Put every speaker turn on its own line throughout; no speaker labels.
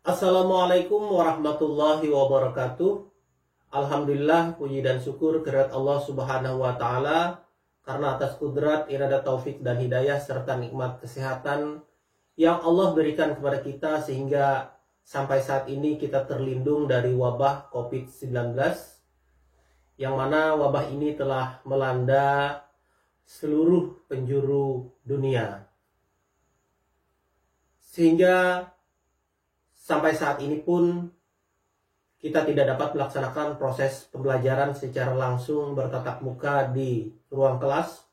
Assalamualaikum warahmatullahi wabarakatuh. Alhamdulillah, puji dan syukur kehadirat Allah Subhanahu wa Ta'ala, karena atas kudrat, iradah, taufik dan hidayah serta nikmat kesehatan yang Allah berikan kepada kita, sehingga sampai saat ini kita terlindung dari wabah COVID-19, yang mana wabah ini telah melanda seluruh penjuru dunia, sehingga sampai saat ini pun kita tidak dapat melaksanakan proses pembelajaran secara langsung bertatap muka di ruang kelas.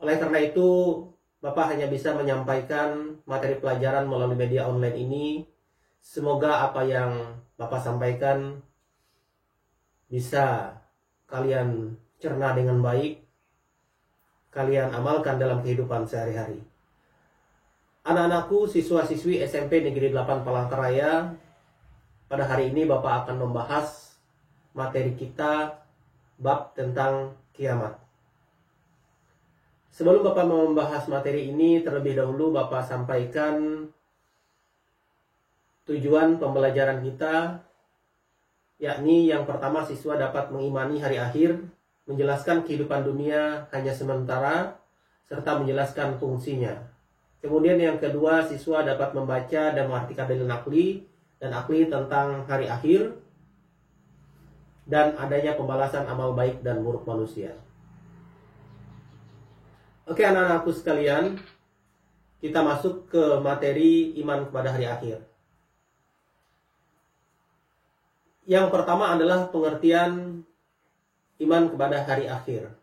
Oleh karena itu, Bapak hanya bisa menyampaikan materi pelajaran melalui media online ini. Semoga apa yang Bapak sampaikan bisa kalian cerna dengan baik, kalian amalkan dalam kehidupan sehari-hari. Anak-anakku, siswa-siswi SMP Negeri 8 Palangkaraya, pada hari ini Bapak akan membahas materi kita bab tentang kiamat. Sebelum Bapak membahas materi ini, terlebih dahulu Bapak sampaikan tujuan pembelajaran kita, yakni yang pertama, siswa dapat mengimani hari akhir, menjelaskan kehidupan dunia hanya sementara, serta menjelaskan fungsinya. Kemudian yang kedua, siswa dapat membaca dan mengartikan dalil nakli dan akli tentang hari akhir dan adanya pembalasan amal baik dan buruk manusia. Oke anak-anakku sekalian, kita masuk ke materi iman kepada hari akhir. Yang pertama adalah pengertian iman kepada hari akhir.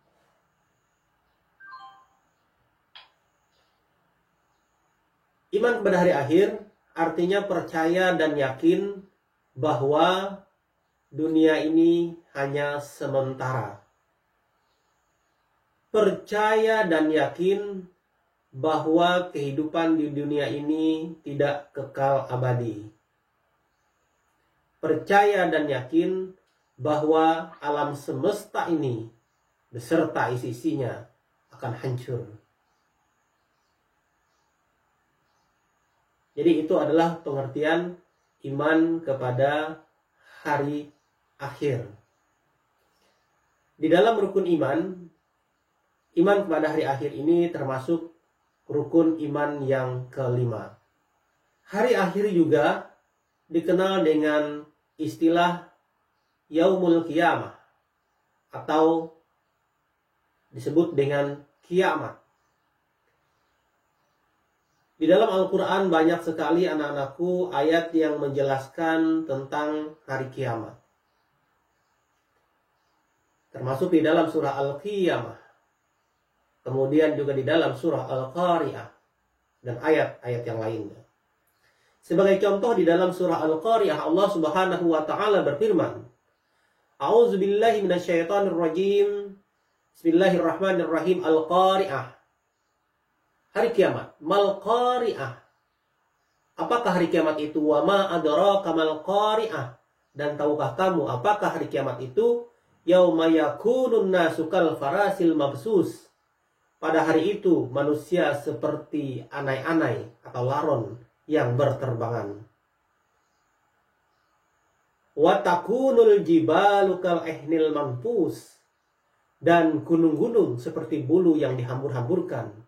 Iman kepada hari akhir artinya percaya dan yakin bahwa dunia ini hanya sementara. Percaya dan yakin bahwa kehidupan di dunia ini tidak kekal abadi. Percaya dan yakin bahwa alam semesta ini beserta isi-isinya akan hancur. Jadi itu adalah pengertian iman kepada hari akhir. Di dalam rukun iman kepada hari akhir ini termasuk rukun iman yang kelima. Hari akhir juga dikenal dengan istilah Yaumul Qiyamah atau disebut dengan kiamat. Di dalam Al-Quran banyak sekali anak-anakku ayat yang menjelaskan tentang hari kiamat. Termasuk di dalam surah Al-Qiyamah. Kemudian juga di dalam surah Al-Qari'ah. Dan ayat-ayat yang lainnya. Sebagai contoh di dalam surah Al-Qari'ah, Allah Subhanahu wa Ta'ala berfirman, A'udzubillahi minasyaitonirrajim. Bismillahirrahmanirrahim. Al-Qari'ah. Hari kiamat, mal qari'ah. Apakah hari kiamat itu? Wa ma adraka mal qari'ah. Dan tahukah kamu apakah hari kiamat itu? Yauma yakunun nasu kal farasil mabsus. Pada hari itu manusia seperti anai-anai atau laron yang berterbangan. Wa takunul jibalu kal ihnil manfus. Dan gunung-gunung seperti bulu yang dihambur-hamburkan.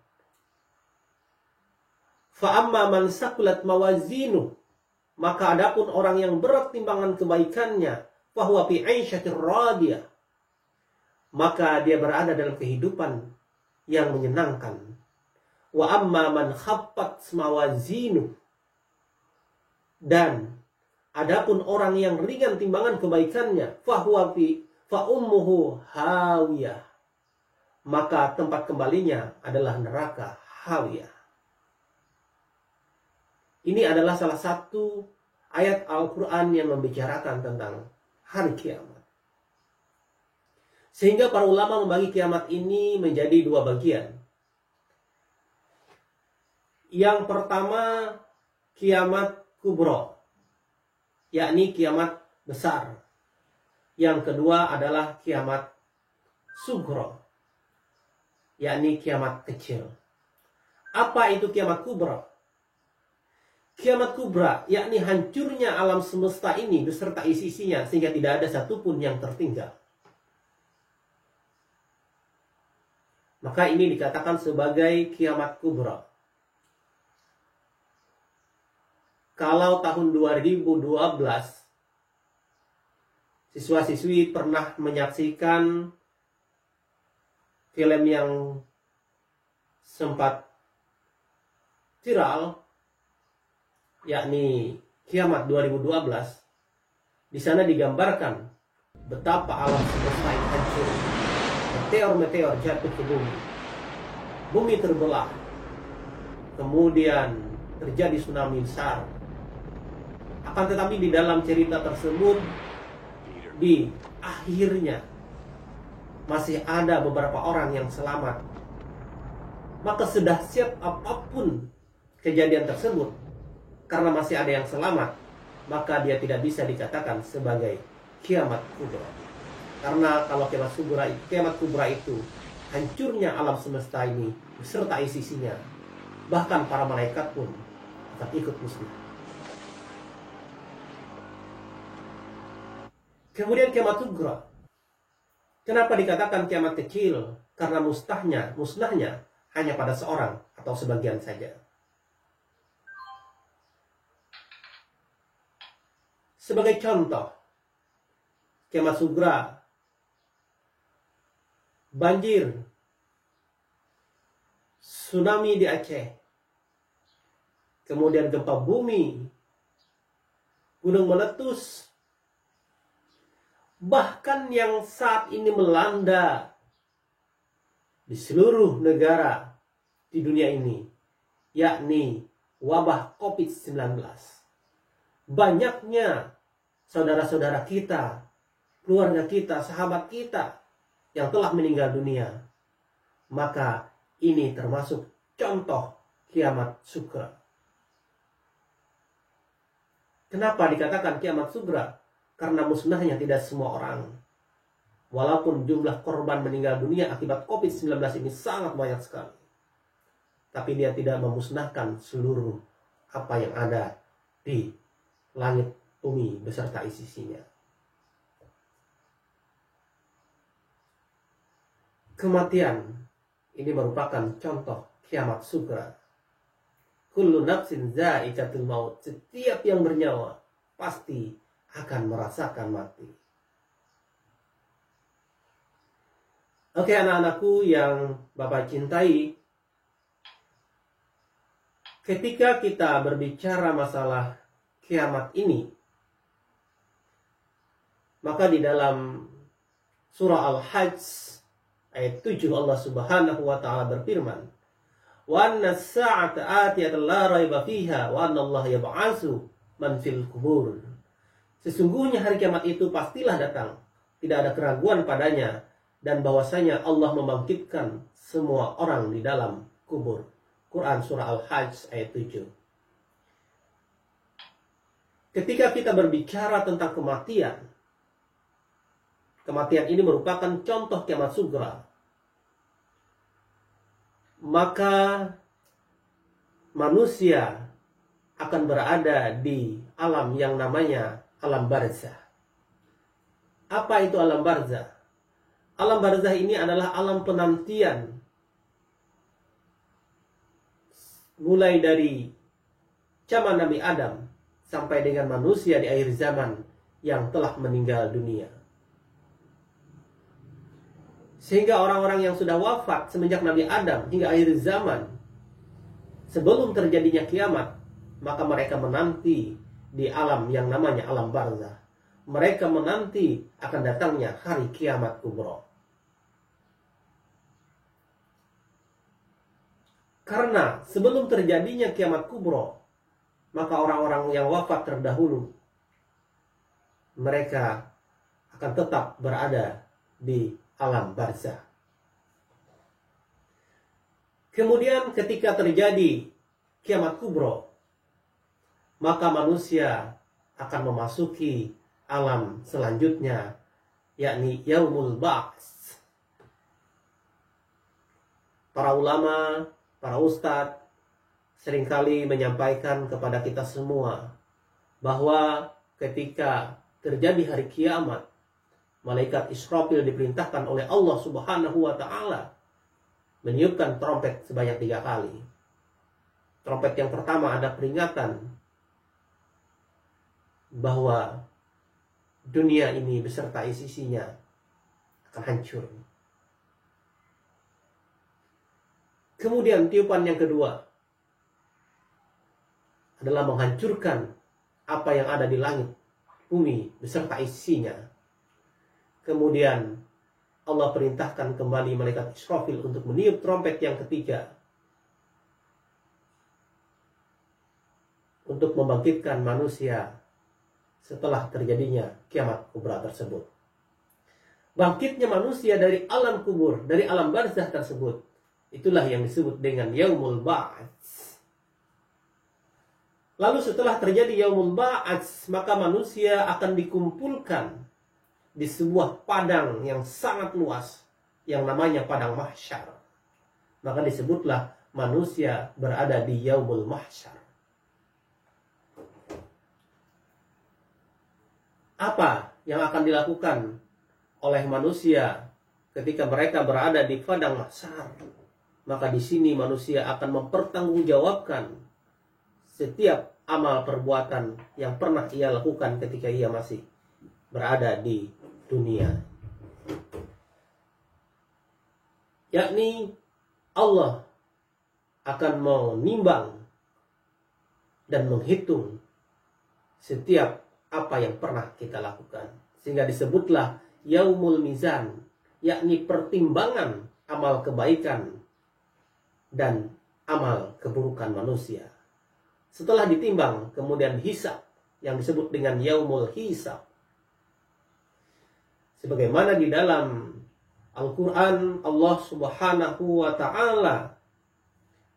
Fa'amma man sakulat mawazinu, maka adapun orang yang berat timbangan kebaikannya, fahuwa fi 'aisyatir radiyah, maka dia berada dalam kehidupan yang menyenangkan. Wa amma man khaffat mawazinu, dan adapun orang yang ringan timbangan kebaikannya, fahuwa fi fa ummuhu hawiyah, maka tempat kembalinya adalah neraka hawiyah. Ini adalah salah satu ayat Al-Quran yang membicarakan tentang hari kiamat. Sehingga para ulama membagi kiamat ini menjadi dua bagian. Yang pertama, kiamat kubro, yakni kiamat besar. Yang kedua adalah kiamat sugro, yakni kiamat kecil. Apa itu kiamat kubro? kiamat kubra, yakni hancurnya alam semesta ini beserta isi-isinya sehingga tidak ada satupun yang tertinggal. Maka ini dikatakan sebagai kiamat kubra. Kalau tahun 2012 siswa-siswi pernah menyaksikan film yang sempat viral, yakni Kiamat 2012, di sana digambarkan betapa alam semesta ini hancur. Meteor-meteor jatuh ke bumi. Bumi terbelah. Kemudian terjadi tsunami besar. Akan tetapi di dalam cerita tersebut, di akhirnya masih ada beberapa orang yang selamat. Maka sedahsyat apapun kejadian tersebut, karena masih ada yang selamat, maka dia tidak bisa dikatakan sebagai kiamat kubra. Karena kalau kiamat kubra itu hancurnya alam semesta ini beserta isi-isinya, bahkan para malaikat pun akan ikut musnah. Kemudian kiamat kubra, kenapa dikatakan kiamat kecil? Karena musnahnya hanya pada seorang atau sebagian saja. Sebagai contoh, kiamat sugra, banjir, tsunami di Aceh, kemudian gempa bumi, gunung meletus, bahkan yang saat ini melanda di seluruh negara di dunia ini, yakni wabah COVID-19. Banyaknya saudara-saudara kita, keluarga kita, sahabat kita yang telah meninggal dunia. Maka ini termasuk contoh kiamat sugra. Kenapa dikatakan kiamat sugra? Karena musnahnya tidak semua orang. Walaupun jumlah korban meninggal dunia akibat COVID-19 ini sangat banyak sekali, tapi dia tidak memusnahkan seluruh apa yang ada di langit bumi beserta isi-isinya. Kematian ini merupakan contoh kiamat sugra. Kullu nafsin za'iqatul maut. Setiap yang bernyawa pasti akan merasakan mati. Oke, anak-anakku yang Bapak cintai, ketika kita berbicara masalah kiamat ini, maka di dalam surah Al-Hajj ayat 7 Allah Subhanahu wa taala berfirman, "Wa anna as-sa'ata atiyatun la raiba fiha wa anna Allah yab'atsu man fil qubur." Sesungguhnya hari kiamat itu pastilah datang, tidak ada keraguan padanya, dan bahwasanya Allah membangkitkan semua orang di dalam kubur. Quran surah Al-Hajj ayat 7. Ketika kita berbicara tentang kematian, kematian ini merupakan contoh kiamat sugra. Maka manusia akan berada di alam yang namanya alam barzah. Apa itu alam barzah? Alam barzah ini adalah alam penantian. Mulai dari zaman Nabi Adam sampai dengan manusia di akhir zaman yang telah meninggal dunia. Sehingga orang-orang yang sudah wafat semenjak Nabi Adam hingga akhir zaman, sebelum terjadinya kiamat, maka mereka menanti di alam yang namanya alam barzah. Mereka menanti akan datangnya hari kiamat kubra. Karena sebelum terjadinya kiamat kubra, maka orang-orang yang wafat terdahulu, mereka akan tetap berada di alam barzah. Kemudian ketika terjadi kiamat kubra, maka manusia akan memasuki alam selanjutnya, yakni yaumul ba'ts. Para ulama, para ustadz seringkali menyampaikan kepada kita semua bahwa ketika terjadi hari kiamat, malaikat Israfil diperintahkan oleh Allah Subhanahu wa Ta'ala meniupkan trompet sebanyak 3 kali. Trompet yang pertama ada peringatan bahwa dunia ini beserta isinya akan hancur. Kemudian tiupan yang kedua adalah menghancurkan apa yang ada di langit, bumi beserta isinya. Kemudian Allah perintahkan kembali malaikat Israfil untuk meniup trompet yang ketiga untuk membangkitkan manusia setelah terjadinya kiamat kubra tersebut. Bangkitnya manusia dari alam kubur, dari alam barzah tersebut, itulah yang disebut dengan yaumul ba'ats. Lalu setelah terjadi yaumul ba'ats, maka manusia akan dikumpulkan di sebuah padang yang sangat luas yang namanya padang mahsyar. Maka disebutlah manusia berada di yaumul mahsyar. Apa yang akan dilakukan oleh manusia ketika mereka berada di padang mahsyar? Maka di sini manusia akan mempertanggungjawabkan setiap amal perbuatan yang pernah ia lakukan ketika ia masih berada di dunia. Yakni Allah akan menimbang dan menghitung setiap apa yang pernah kita lakukan. Sehingga disebutlah yaumul mizan, yakni pertimbangan amal kebaikan dan amal keburukan manusia. Setelah ditimbang, kemudian hisab, yang disebut dengan yaumul hisab. Sebagaimana di dalam Al-Quran, Allah Subhanahu wa Ta'ala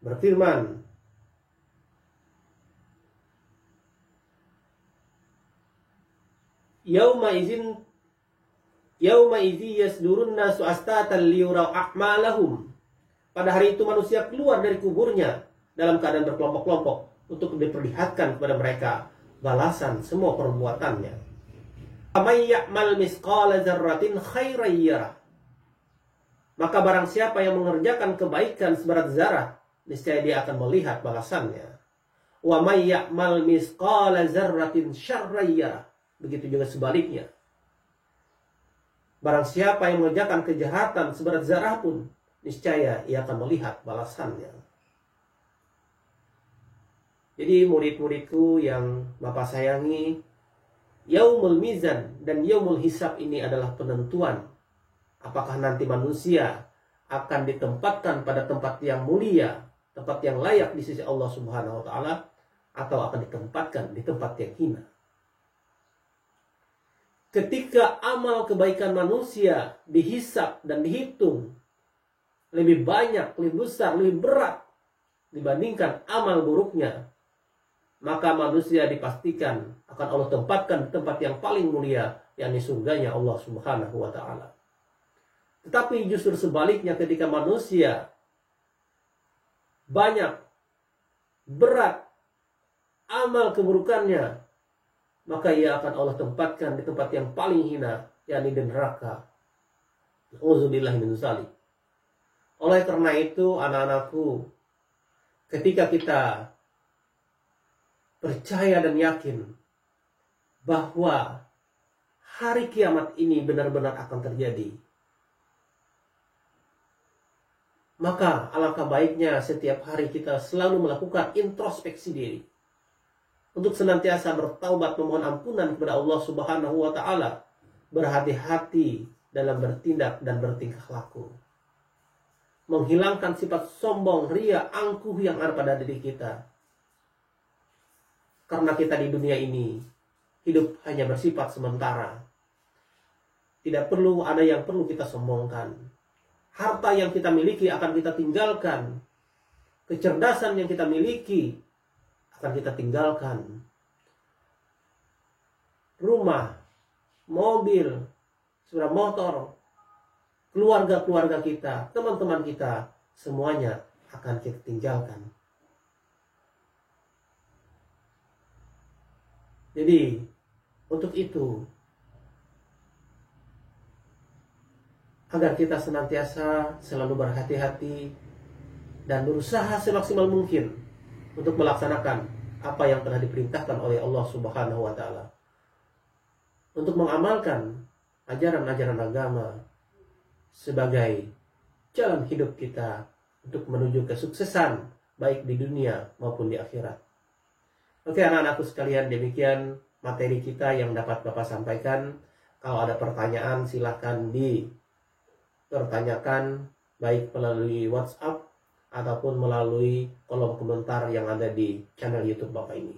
berfirman, Yauma idzi yasdurun nasu astatan liyurau a'malahum. Pada hari itu manusia keluar dari kuburnya dalam keadaan berkelompok-kelompok untuk diperlihatkan kepada mereka balasan semua perbuatannya. Amay ya'mal misqala dzarratin khairan yarah. Maka barang siapa yang mengerjakan kebaikan seberat zarah, niscaya dia akan melihat balasannya. Wa may ya'mal misqala dzarratin syarran yarah. Begitu juga sebaliknya. Barang siapa yang mengerjakan kejahatan seberat zarah pun, niscaya ia akan melihat balasannya. Jadi murid-muridku yang Bapak sayangi, yaumul mizan dan yaumul hisab ini adalah penentuan apakah nanti manusia akan ditempatkan pada tempat yang mulia, tempat yang layak di sisi Allah Subhanahu wa Ta'ala, atau akan ditempatkan di tempat yang hina. Ketika amal kebaikan manusia dihisab dan dihitung lebih banyak, lebih besar, lebih berat dibandingkan amal buruknya, maka manusia dipastikan akan Allah tempatkan di tempat yang paling mulia, yakni surganya Allah Subhanahu wa Ta'ala. Tetapi justru sebaliknya, ketika manusia banyak, berat amal keburukannya, maka ia akan Allah tempatkan di tempat yang paling hina, yakni di neraka. Auzubillah min dzalik. Oleh karena itu, anak-anakku, ketika kita percaya dan yakin bahwa hari kiamat ini benar-benar akan terjadi, maka alangkah baiknya setiap hari kita selalu melakukan introspeksi diri untuk senantiasa bertaubat, memohon ampunan kepada Allah Subhanahu wa Ta'ala, berhati-hati dalam bertindak dan bertingkah laku, menghilangkan sifat sombong, ria, angkuh yang ada pada diri kita. Karena kita di dunia ini hidup hanya bersifat sementara. Tidak perlu ada yang perlu kita sombongkan. Harta yang kita miliki akan kita tinggalkan. Kecerdasan yang kita miliki akan kita tinggalkan. Rumah, mobil, sepeda motor, keluarga-keluarga kita, teman-teman kita, semuanya akan kita tinggalkan. Jadi untuk itu, agar kita senantiasa selalu berhati-hati dan berusaha semaksimal mungkin untuk melaksanakan apa yang telah diperintahkan oleh Allah Subhanahu wa Ta'ala, untuk mengamalkan ajaran-ajaran agama sebagai jalan hidup kita untuk menuju kesuksesan baik di dunia maupun di akhirat. Oke anak-anakku sekalian, demikian materi kita yang dapat Bapak sampaikan. Kalau ada pertanyaan silahkan dipertanyakan baik melalui WhatsApp ataupun melalui kolom komentar yang ada di channel YouTube Bapak ini.